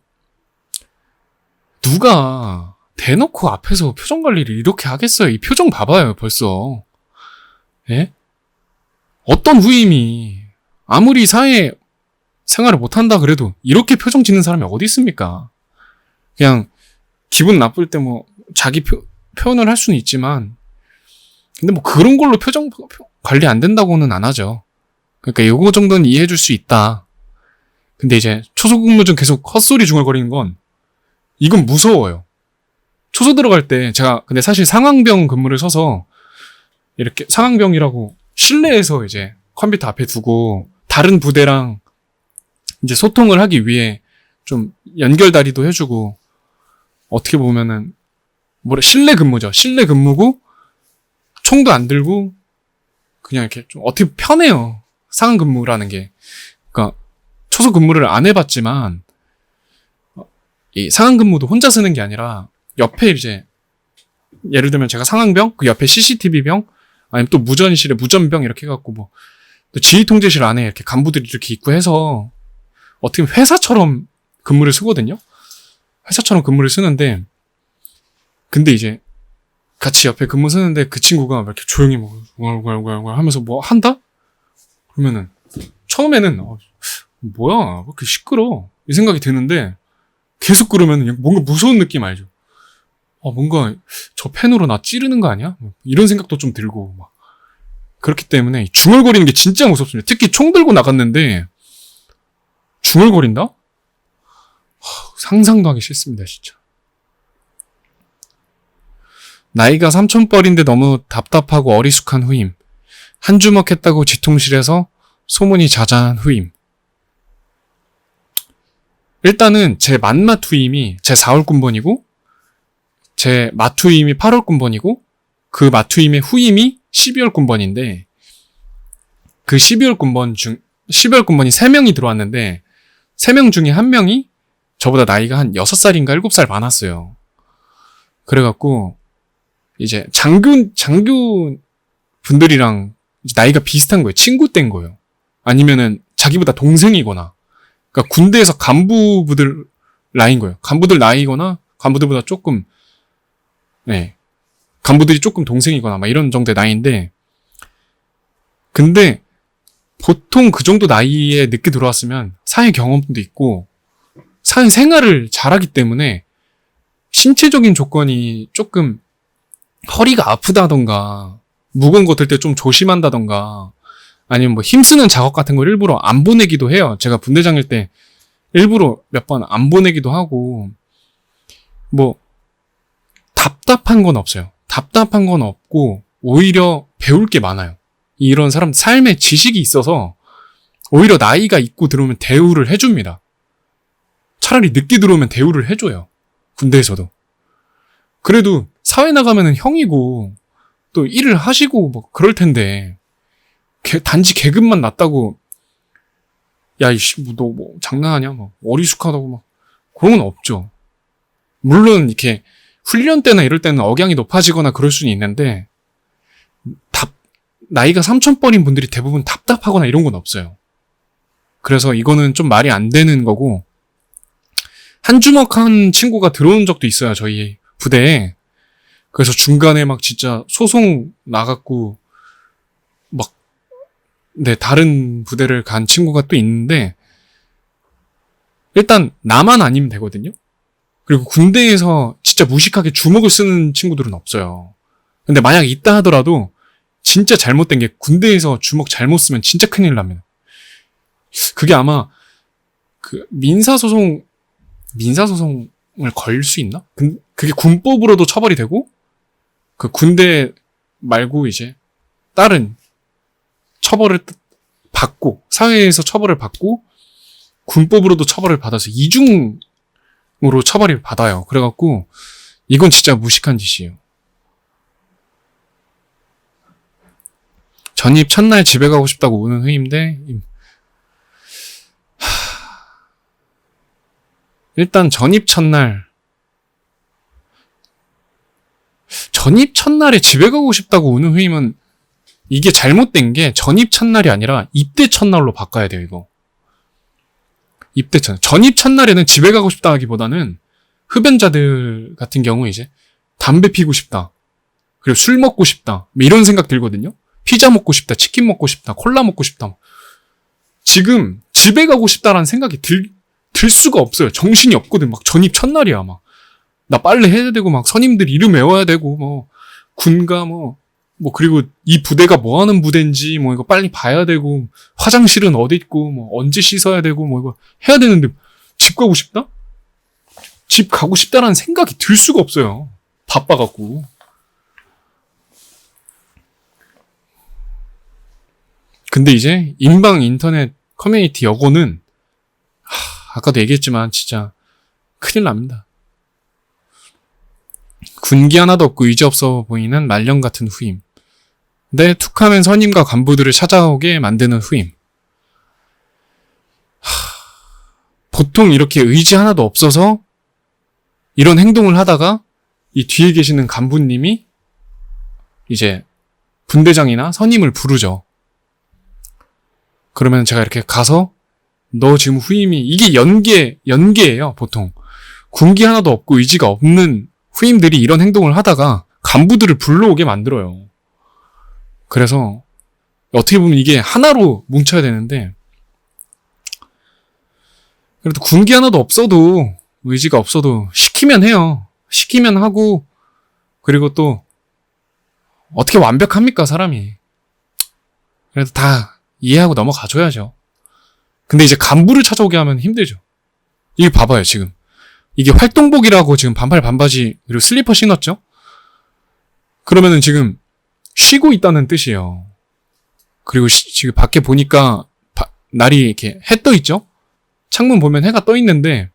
누가 대놓고 앞에서 표정 관리를 이렇게 하겠어요? 이 표정 봐봐요, 벌써. 예? 어떤 후임이 아무리 사회 생활을 못한다 그래도 이렇게 표정 짓는 사람이 어디 있습니까? 그냥 기분 나쁠 때 뭐 자기 표현을 할 수는 있지만 근데 뭐 그런 걸로 표정 관리 안 된다고는 안 하죠. 그러니까 이거 정도는 이해해 줄 수 있다. 근데 이제 초소 근무 중 계속 헛소리 중얼거리는 건 이건 무서워요. 초소 들어갈 때 제가 근데 사실 상황병 근무를 서서 이렇게 상황병이라고 실내에서 이제 컴퓨터 앞에 두고 다른 부대랑 이제 소통을 하기 위해 좀 연결다리도 해주고 어떻게 보면은 실내 근무죠. 실내 근무고 총도 안 들고 그냥 이렇게 좀 어떻게 편해요. 상황 근무라는 게. 그러니까 초소 근무를 안 해봤지만 이 상황 근무도 혼자 쓰는 게 아니라 옆에 이제 예를 들면 제가 상황병 그 옆에 CCTV병 아니면 또 무전실에 무전병 이렇게 해갖고 뭐 또 지휘통제실 안에 이렇게 간부들이 이렇게 있고 해서 어떻게 보면 회사처럼 근무를 쓰거든요. 회사처럼 근무를 쓰는데 근데 이제 같이 옆에 근무 쓰는데 그 친구가 이렇게 조용히 뭐 하면서 뭐 한다? 그러면은 처음에는 뭐야 왜 이렇게 시끄러 이 생각이 드는데 계속 그러면은 뭔가 무서운 느낌 알죠? 뭔가 저 펜으로 나 찌르는 거 아니야? 이런 생각도 좀 들고 막 그렇기 때문에 중얼거리는 게 진짜 무섭습니다. 특히 총 들고 나갔는데 중얼거린다? 상상도 하기 싫습니다, 진짜. 나이가 삼촌뻘인데 너무 답답하고 어리숙한 후임. 한 주먹 했다고 지통실에서 소문이 자자한 후임. 일단은 제 만맛 후임이 제 4월 군번이고 제 맛 후임이 8월 군번이고 그 맛 후임의 후임이 12월 군번인데 그 12월 군번이 3명이 들어왔는데 3명 중에 1명이 저보다 나이가 한 6살인가 7살 많았어요. 그래갖고 이제 장교 분들이랑 나이가 비슷한 거예요. 친구 땐 거예요. 아니면은 자기보다 동생이거나 그러니까 군대에서 간부들 나이인 거예요. 간부들 나이거나 간부들보다 조금 간부들이 조금 동생이거나 막 이런 정도의 나이인데 근데 보통 그 정도 나이에 늦게 들어왔으면 사회 경험도 있고 사회 생활을 잘하기 때문에 신체적인 조건이 조금 허리가 아프다던가 무거운 거 들 때 좀 조심한다던가 아니면 뭐 힘쓰는 작업 같은 걸 일부러 안 보내기도 해요. 제가 분대장일 때 일부러 몇 번 안 보내기도 하고 뭐 답답한 건 없어요. 답답한 건 없고 오히려 배울 게 많아요. 이런 사람 삶에 지식이 있어서 오히려 나이가 있고 들어오면 대우를 해줍니다. 차라리 늦게 들어오면 대우를 해줘요. 군대에서도. 그래도 사회 나가면은 형이고 또 일을 하시고 뭐 그럴 텐데 단지 계급만 낮다고 야 이씨 너 뭐 장난하냐 뭐 어리숙하다고 막 그런 건 없죠. 물론 이렇게 훈련 때나 이럴 때는 억양이 높아지거나 그럴 수는 있는데 나이가 삼촌뻘인 분들이 대부분 답답하거나 이런 건 없어요. 그래서 이거는 좀 말이 안 되는 거고 한 주먹 한 친구가 들어온 적도 있어요. 저희 부대에. 그래서 중간에 막 진짜 소송 나갔고 막 네, 다른 부대를 간 친구가 또 있는데, 일단 나만 아니면 되거든요. 그리고 군대에서 진짜 무식하게 주먹을 쓰는 친구들은 없어요. 근데 만약 있다 하더라도 진짜 잘못된 게 군대에서 주먹 잘못 쓰면 진짜 큰일 납니다. 그게 아마 그 민사소송을 걸 수 있나? 그게 군법으로도 처벌이 되고 그 군대 말고 이제 다른 처벌을 받고 사회에서 처벌을 받고 군법으로도 처벌을 받아서 이중으로 처벌을 받아요. 그래갖고 이건 진짜 무식한 짓이에요. 전입 첫날 집에 가고 싶다고 우는 후임대. 일단 전입 첫날에 집에 가고 싶다고 우는 후임은 이게 잘못된 게 전입 첫날이 아니라 입대 첫날로 바꿔야 돼요, 이거. 입대 첫날. 전입 첫날에는 집에 가고 싶다 하기보다는 흡연자들 같은 경우 이제 담배 피고 싶다. 그리고 술 먹고 싶다. 이런 생각 들거든요. 피자 먹고 싶다. 치킨 먹고 싶다. 콜라 먹고 싶다. 지금 집에 가고 싶다라는 생각이 들 수가 없어요. 정신이 없거든. 막 전입 첫날이야, 막. 나 빨래 해야 되고, 막 선임들 이름 외워야 되고, 뭐, 군가, 그리고 이 부대가 뭐 하는 부대인지, 이거 빨리 봐야 되고, 화장실은 어디 있고, 언제 씻어야 되고, 이거 해야 되는데, 집 가고 싶다? 집 가고 싶다라는 생각이 들 수가 없어요. 바빠갖고. 근데 이제, 인방 인터넷 커뮤니티 여고는, 아까도 얘기했지만, 진짜, 큰일 납니다. 군기 하나도 없고 의지 없어 보이는 말년 같은 후임. 근데 툭하면 선임과 간부들을 찾아오게 만드는 후임. 보통 이렇게 의지 하나도 없어서 이런 행동을 하다가 이 뒤에 계시는 간부님이 이제 분대장이나 선임을 부르죠. 그러면 제가 이렇게 가서 너 지금 후임이 이게 연계예요, 보통. 군기 하나도 없고 의지가 없는 후임들이 이런 행동을 하다가 간부들을 불러오게 만들어요. 그래서 어떻게 보면 이게 하나로 뭉쳐야 되는데 그래도 군기 하나도 없어도 의지가 없어도 시키면 해요. 시키면 하고 그리고 또 어떻게 완벽합니까, 사람이. 그래도 다 이해하고 넘어가줘야죠. 근데 이제 간부를 찾아오게 하면 힘들죠. 이게 봐봐요, 지금. 이게 활동복이라고 지금 반팔 반바지 그리고 슬리퍼 신었죠? 그러면은 지금 쉬고 있다는 뜻이에요. 그리고 지금 밖에 보니까 날이 이렇게 해 떠 있죠? 창문 보면 해가 떠 있는데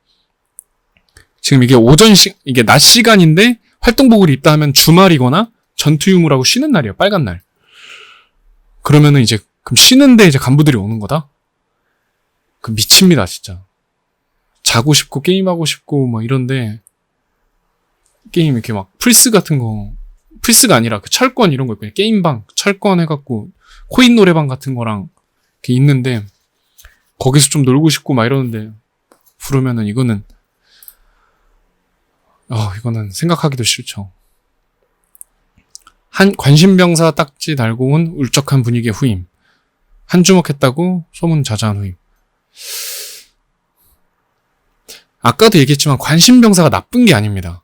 지금 이게 이게 낮 시간인데 활동복을 입다 하면 주말이거나 전투 유무라고 쉬는 날이에요. 빨간 날. 그러면은 이제 그럼 쉬는데 이제 간부들이 오는 거다? 그 미칩니다, 진짜. 자고 싶고 게임하고 싶고 이런데 게임 이렇게 막 플스 같은 거 플스가 아니라 그 철권 이런 거 있거든요. 게임방 철권 해갖고 코인 노래방 같은 거랑 이렇게 있는데 거기서 좀 놀고 싶고 이러는데 부르면은 이거는 생각하기도 싫죠. 한 관심병사 딱지 달고 온 울적한 분위기의 후임. 한 주먹했다고 소문 자자한 후임. 아까도 얘기했지만 관심병사가 나쁜 게 아닙니다.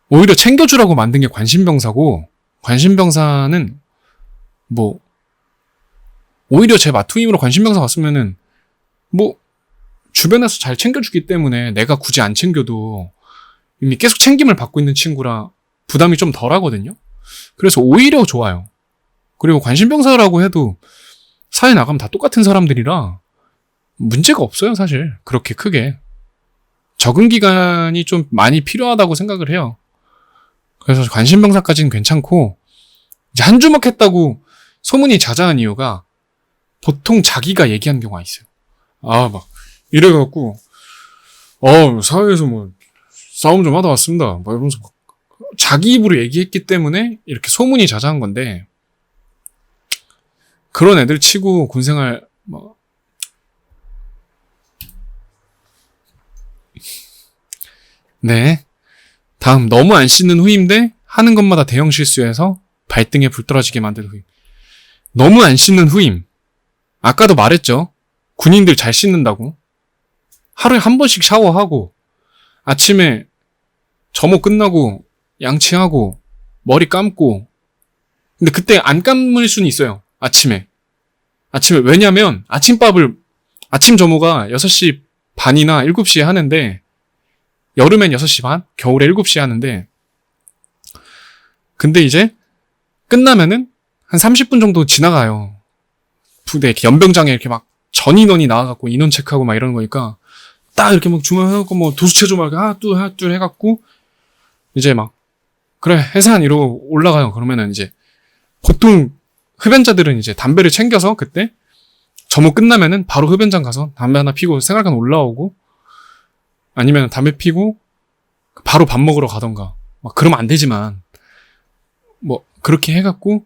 오히려 챙겨주라고 만든 게 관심병사고 관심병사는 오히려 제 마투임으로 관심병사 갔으면은 주변에서 잘 챙겨주기 때문에 내가 굳이 안 챙겨도 이미 계속 챙김을 받고 있는 친구라 부담이 좀 덜 하거든요. 그래서 오히려 좋아요. 그리고 관심병사라고 해도 사회 나가면 다 똑같은 사람들이라 문제가 없어요, 사실. 그렇게 크게. 적응 기간이 좀 많이 필요하다고 생각을 해요. 그래서 관심병사까지는 괜찮고 이제 한 주먹 했다고 소문이 자자한 이유가 보통 자기가 얘기한 경우가 있어요. 이래갖고 사회에서 싸움 좀 하다 왔습니다. 이러면서 자기 입으로 얘기했기 때문에 이렇게 소문이 자자한 건데 그런 애들 치고 군생활 네. 다음 너무 안 씻는 후임대 하는 것마다 대형 실수해서 발등에 불 떨어지게 만드는 후임. 너무 안 씻는 후임. 아까도 말했죠. 군인들 잘 씻는다고. 하루에 한 번씩 샤워하고 아침에 점호 끝나고 양치하고 머리 감고. 근데 그때 안 감을 수는 있어요. 아침에 왜냐면 아침 점호가 6시 반이나 7시에 하는데 여름엔 6시 반, 겨울에 7시에 하는데 근데 이제 끝나면은 한 30분 정도 지나가요. 부대 이렇게 연병장에 이렇게 막 전 인원이 나와갖고 인원 체크하고 막 이러는 거니까 딱 이렇게 막 주문해갖고 뭐 도수체조 막 하나 둘 해갖고 이제 막 그래 해산 이러고 올라가요. 그러면은 이제 보통 흡연자들은 이제 담배를 챙겨서 그때 점호 끝나면은 바로 흡연장 가서 담배 하나 피고 생활관 올라오고 아니면 담배 피고 바로 밥 먹으러 가던가 막 그러면 안 되지만 뭐 그렇게 해갖고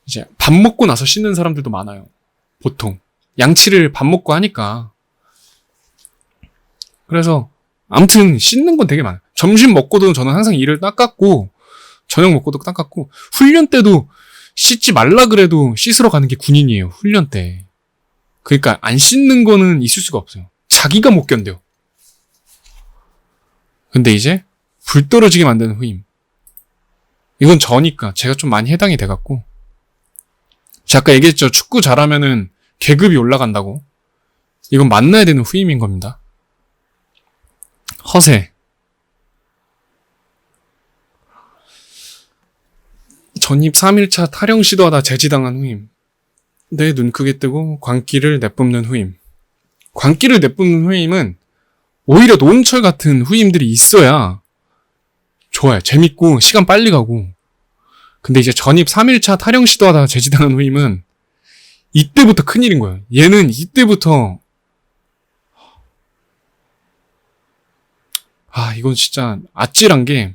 이제 밥 먹고 나서 씻는 사람들도 많아요. 보통 양치를 밥 먹고 하니까. 그래서 아무튼 씻는 건 되게 많아요. 점심 먹고도 저는 항상 이를 닦았고 저녁 먹고도 닦았고 훈련 때도 씻지 말라 그래도 씻으러 가는 게 군인이에요. 훈련 때. 그러니까 안 씻는 거는 있을 수가 없어요. 자기가 못 견뎌요. 근데 이제 불 떨어지게 만드는 후임. 이건 저니까 제가 좀 많이 해당이 돼갖고. 제가 아까 얘기했죠. 축구 잘하면은 계급이 올라간다고. 이건 만나야 되는 후임인 겁니다. 허세. 전입 3일차 타령 시도하다 제지당한 후임. 내 눈 크게 뜨고 광기를 내뿜는 후임. 광기를 내뿜는 후임은 오히려 노홍철 같은 후임들이 있어야 좋아요. 재밌고 시간 빨리 가고. 근데 이제 전입 3일차 타령 시도하다 제지당한 후임은 이때부터 큰일인 거예요. 얘는 이때부터 이건 진짜 아찔한 게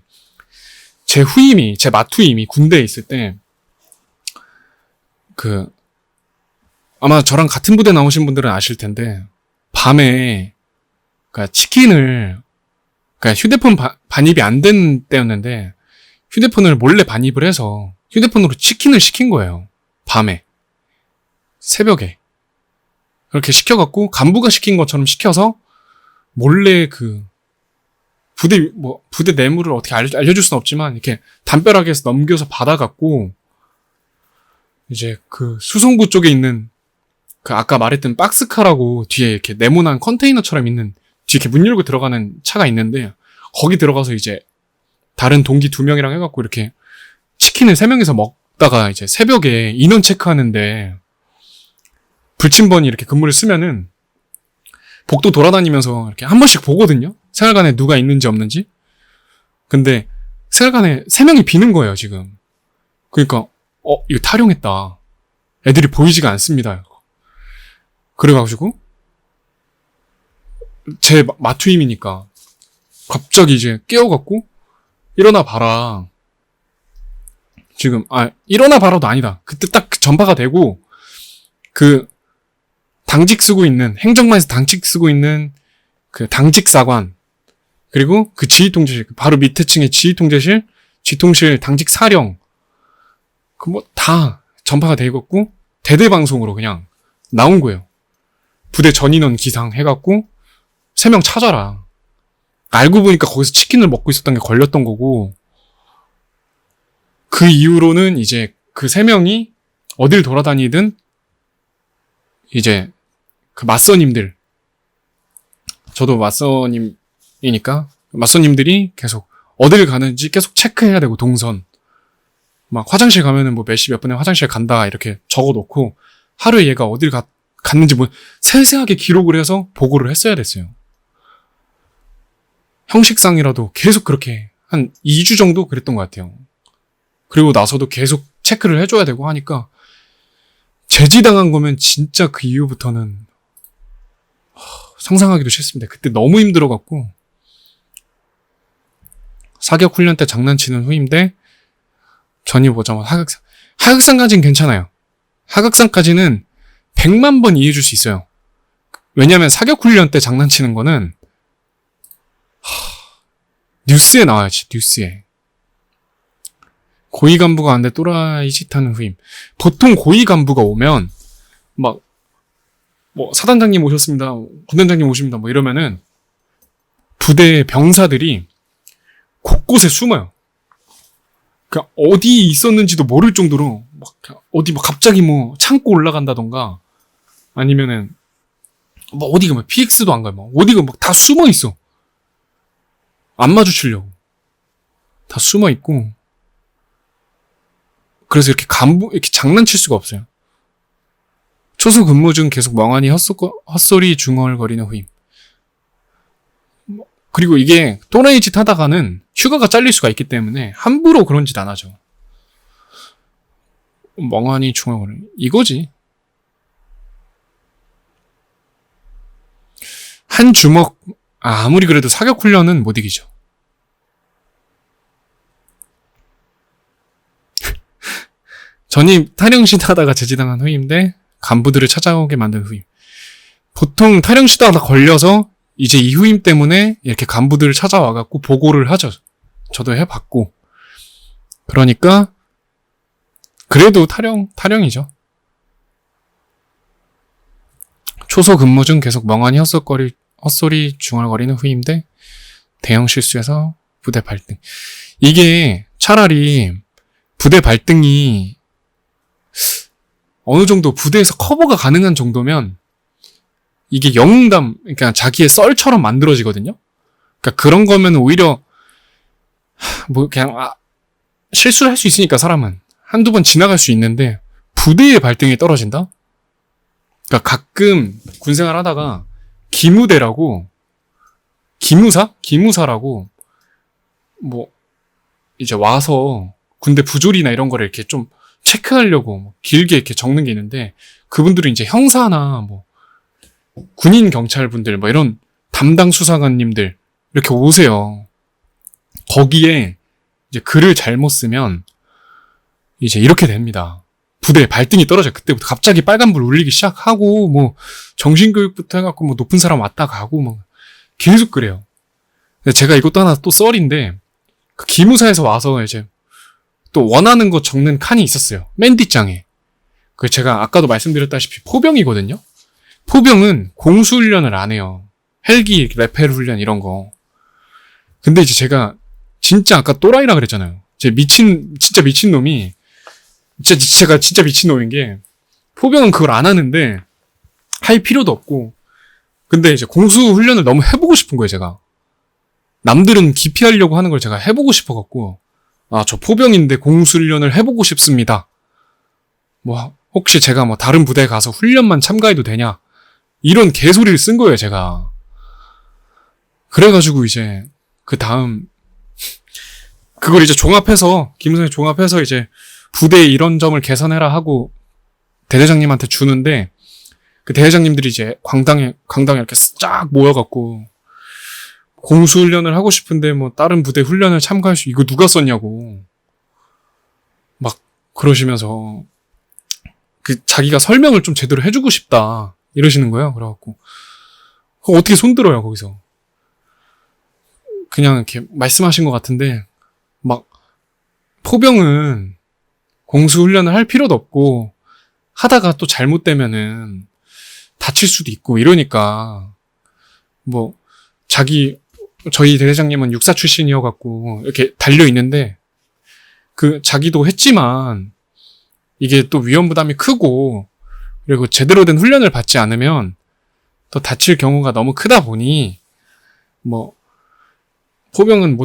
제 맏후임이 군대에 있을 때 아마 저랑 같은 부대 나오신 분들은 아실 텐데 밤에 치킨을 휴대폰 반입이 안 된 때였는데 휴대폰을 몰래 반입을 해서 휴대폰으로 치킨을 시킨 거예요. 밤에. 새벽에. 그렇게 시켜갖고 간부가 시킨 것처럼 시켜서 몰래 부대 내물을 어떻게 알려줄 순 없지만 이렇게 담벼락에 넘겨서 받아갖고 이제 수송부 쪽에 있는 아까 말했던 박스카라고 뒤에 이렇게 네모난 컨테이너처럼 있는 뒤에 이렇게 문 열고 들어가는 차가 있는데 거기 들어가서 이제 다른 동기 2명이랑 해갖고 이렇게 치킨을 3명이서 먹다가 이제 새벽에 인원 체크하는데 불침번이 이렇게 근무를 쓰면은 복도 돌아다니면서 이렇게 한 번씩 보거든요. 생활관에 누가 있는지 없는지. 근데 생활관에 3명이 비는 거예요, 지금. 그러니까 이거 타령했다. 애들이 보이지가 않습니다. 그래가지고 제 맏후임이니까 갑자기 이제 깨워갖고 일어나 봐라. 지금 일어나 봐라도 아니다. 그때 딱 전파가 되고 당직 쓰고 있는 행정반에서 당직 쓰고 있는 당직사관 그리고 지휘통제실 바로 밑에 층에 지휘통제실 지통실 당직 사령 다 전파가 되겠고 대대방송으로 그냥 나온 거예요. 부대 전인원 기상 해갖고 3명 찾아라. 알고 보니까 거기서 치킨을 먹고 있었던 게 걸렸던 거고 그 이후로는 이제 3명이 어딜 돌아다니든 이제 맞선님들 저도 맞선님이니까 맞선님들이 계속 어딜 가는지 계속 체크해야 되고 동선 막 화장실 가면은 몇 시 몇 분에 화장실 간다 이렇게 적어놓고 하루에 얘가 어딜 갔는지 세세하게 기록을 해서 보고를 했어야 됐어요. 형식상이라도 계속 그렇게 한 2주 정도 그랬던 것 같아요. 그리고 나서도 계속 체크를 해줘야 되고 하니까 제지당한 거면 진짜 그 이후부터는 상상하기도 싫습니다. 그때 너무 힘들어갖고 사격 훈련 때 장난치는 후임대 전입 오자마자 하극상까지는 괜찮아요. 하극상까지는 100만 번 이해해줄 수 있어요. 왜냐면 사격 훈련 때 장난치는 거는 뉴스에 나와야지. 뉴스에. 고위 간부가 안 돼 또라이 짓 하는 후임. 보통 고위 간부가 오면 막 뭐 사단장님 오셨습니다, 군단장님 오십니다, 뭐 이러면은 부대 병사들이 곳곳에 숨어요. 그러니까 어디 있었는지도 모를 정도로 막 어디 막 갑자기 뭐 창고 올라간다던가 아니면은 뭐 어디가 막 PX도 안 가요. 막 어디가 막 다 숨어 있어. 안 마주치려고 다 숨어 있고. 그래서 이렇게 이렇게 장난칠 수가 없어요. 초소 근무 중 계속 멍하니 헛소리 중얼거리는 후임. 그리고 이게 또라이 짓 하다가는 휴가가 잘릴 수가 있기 때문에 함부로 그런 짓 안 하죠. 멍하니 중얼거리는 이거지. 한 주먹, 아무리 그래도 사격 훈련은 못 이기죠. 전임 탈영시도 하다가 제지당한 후임인데 간부들을 찾아오게 만든 후임. 보통 탈영시도 하다 걸려서 이제 이 후임 때문에 이렇게 간부들을 찾아와갖고 보고를 하죠. 저도 해봤고. 그러니까 그래도 탈영이죠. 초소 근무 중 계속 멍하니 헛소리 중얼거리는 후임인데 대형 실수에서 부대 발등. 이게 차라리 부대 발등이 어느 정도 부대에서 커버가 가능한 정도면 이게 영웅담, 그러니까 자기의 썰처럼 만들어지거든요. 그러니까 그런 거면 오히려 뭐 그냥 실수를 할 수 있으니까 사람은 한두 번 지나갈 수 있는데 부대의 발등이 떨어진다? 그러니까 가끔 군생활 하다가 기무대라고 기무사라고 뭐 이제 와서 군대 부조리나 이런 거를 이렇게 좀 체크하려고 길게 이렇게 적는 게 있는데 그분들은 이제 형사나 뭐 군인 경찰분들 뭐 이런 담당 수사관님들 이렇게 오세요. 거기에 이제 글을 잘못 쓰면 이제 이렇게 됩니다. 부대 발등이 떨어져요. 그때부터 갑자기 빨간불 울리기 시작하고 뭐 정신교육부터 해갖고 뭐 높은 사람 왔다 가고 뭐 계속 그래요. 제가 이것도 하나 또 썰인데 그 기무사에서 와서 이제 또 원하는 거 적는 칸이 있었어요. 맨 뒷장에. 그 제가 아까도 말씀드렸다시피 포병이거든요. 포병은 공수훈련을 안 해요. 헬기 레펠 훈련 이런 거. 근데 이제 제가 진짜 아까 또라이라 그랬잖아요. 진짜 미친 놈이 제가 진짜 미친 놈인 게 포병은 그걸 안 하는데 할 필요도 없고 근데 이제 공수훈련을 너무 해보고 싶은 거예요. 제가 남들은 기피하려고 하는 걸 제가 해보고 싶어갖고 저 포병인데 공수훈련을 해보고 싶습니다. 뭐 혹시 제가 뭐 다른 부대에 가서 훈련만 참가해도 되냐 이런 개소리를 쓴 거예요. 제가 그래가지고 이제 그 다음 그걸 이제 김우선이 종합해서 이제 부대에 이런 점을 개선해라 하고 대대장님한테 주는데 그 대대장님들이 이제 광당에 이렇게 쫙 모여갖고 공수훈련을 하고 싶은데 뭐 다른 부대 훈련을 참가할 수 이거 누가 썼냐고 막 그러시면서 그 자기가 설명을 좀 제대로 해주고 싶다 이러시는 거예요. 그래갖고 그거 어떻게 손들어요 거기서. 그냥 이렇게 말씀하신 것 같은데 막 포병은 공수훈련을 할 필요도 없고 하다가 또 잘못되면은 다칠 수도 있고 이러니까 뭐 저희 대대장님은 육사 출신이어갖고 이렇게 달려있는데 그 자기도 했지만 이게 또 위험 부담이 크고 그리고 제대로 된 훈련을 받지 않으면 또 다칠 경우가 너무 크다 보니 뭐 포병은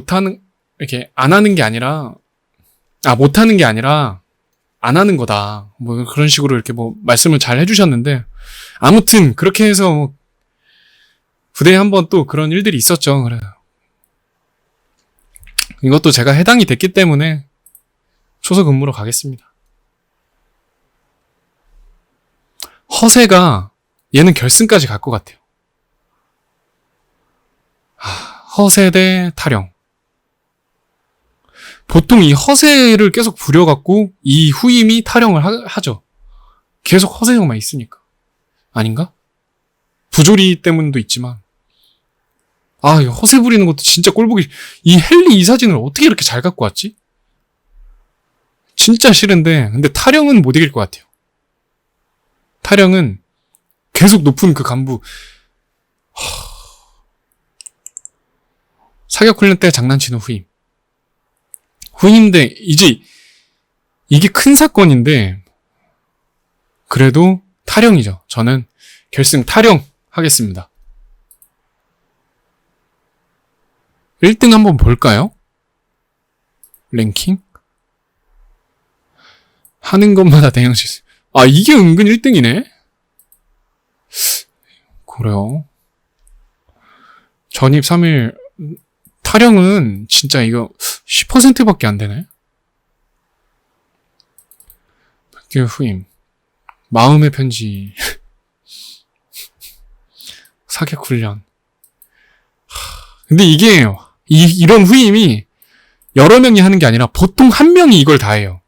이렇게 안 하는 게 아니라 못하는 게 아니라 안 하는 거다. 뭐 그런 식으로 이렇게 뭐 말씀을 잘 해주셨는데 아무튼 그렇게 해서 뭐 부대에 한번 또 그런 일들이 있었죠. 그래. 이것도 제가 해당이 됐기 때문에 초소 근무로 가겠습니다. 허세가 얘는 결승까지 갈 것 같아요. 허세 대 타령. 보통 이 허세를 계속 부려갖고 이 후임이 타령을 하죠. 계속 허세형만 있으니까. 아닌가? 부조리 때문도 있지만 이 허세 부리는 것도 진짜 꼴보기. 이 헨리 이 사진을 어떻게 이렇게 잘 갖고 왔지? 진짜 싫은데 근데 타령은 못 이길 것 같아요. 타령은 계속 높은 그 간부. 사격 훈련 때 장난치는 후임. 후임인데 이제 이게 큰 사건인데 그래도 탈영이죠. 저는 결승 탈영 하겠습니다. 1등 한번 볼까요? 랭킹? 하는 것마다 대형 실수. 아, 이게 은근 1등이네? 그래요. 전입 3일, 탈영은 진짜 이거 10%밖에 안 되네? 학교 후임. 마음의 편지. 사격 훈련. 근데 이게, 이런 후임이 여러 명이 하는 게 아니라 보통 한 명이 이걸 다 해요.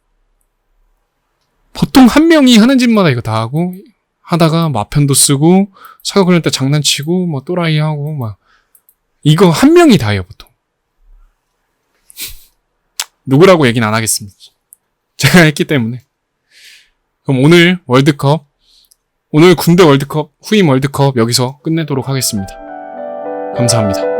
보통 한 명이 하는 집마다 이거 다 하고, 하다가 마편도 쓰고, 사격 훈련 때 장난치고, 뭐 또라이 하고, 막. 이거 한 명이 다 해요, 보통. 누구라고 얘기는 안 하겠습니다. 제가 했기 때문에. 그럼 오늘 월드컵, 오늘 군대 월드컵, 후임 월드컵 여기서 끝내도록 하겠습니다. 감사합니다.